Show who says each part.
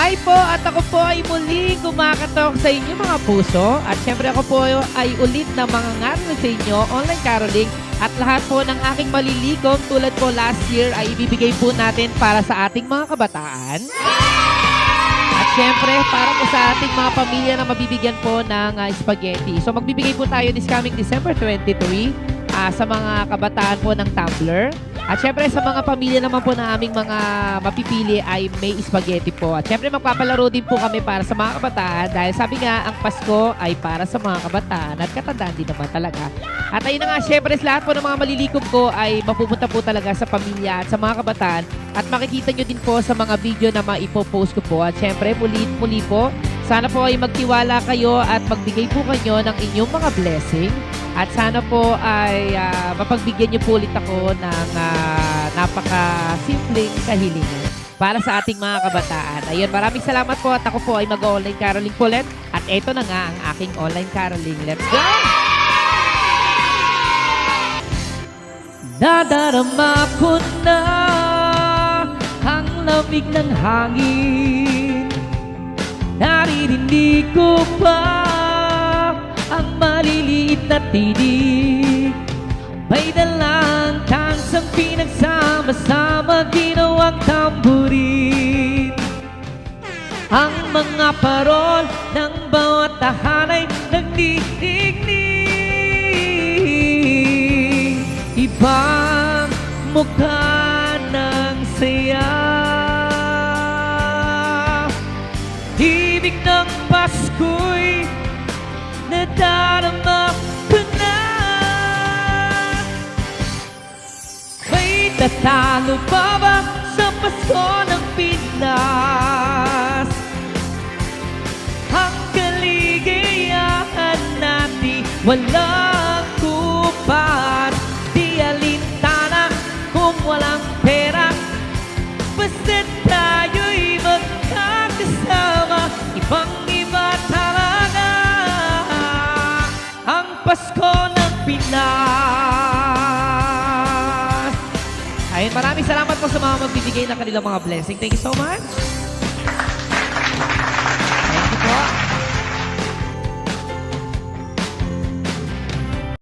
Speaker 1: Hi po at ako po ay muling kumakatok sa inyo mga puso. At syempre ako po ay ulit na mangangaral sa inyo, online caroling. At lahat po ng aking malilikom tulad po last year ay ibibigay po natin para sa ating mga kabataan. At syempre para po sa ating mga pamilya na mabibigyan po ng spaghetti. So magbibigay po tayo this coming December 23 sa mga kabataan po ng Tumblr. At syempre sa mga pamilya naman po na aming mga mapipili ay may spaghetti po. At syempre magpapalaro din po kami para sa mga kabataan dahil sabi nga ang Pasko ay para sa mga kabataan at katandaan din naman talaga. At ayun na nga, syempre lahat po ng mga malilikom ko ay mapupunta po talaga sa pamilya at sa mga kabataan. At makikita nyo din po sa mga video na maipopost ko po. At syempre muli po, sana po ay magtiwala kayo at magbigay po kayo ng inyong mga blessing. At sana po ay mapagbigyan niyo po ulit ako ng napaka-simpleng kahilingan para sa ating mga kabataan. Ayun, maraming salamat po at ako po ay mag-online caroling po ulit. At eto na nga ang aking online caroling. Let's go! Nadarama ko na ang lamig ng hangin. Naririnig ko pa ang maliliit na tinig. May dalang tansang pinagsama-sama, ginawang tamburin. Ang mga parol ng bawat tahanay nagdidigdig. Ibang mukha ng saya. Ibig ng Pasko'y nadarama ko na. May tatalo pa ba sa Pasko ng Pinas? Ang kaligayahan natin walang kupat. Di alintana kung walang pera, basta tayo'y magkakasama. Ibang-iba talaga ang Pasko ng Pinas. Ayun, maraming salamat po sa mga magbibigay ng kanilang mga blessing. Thank you so much. Thank you po.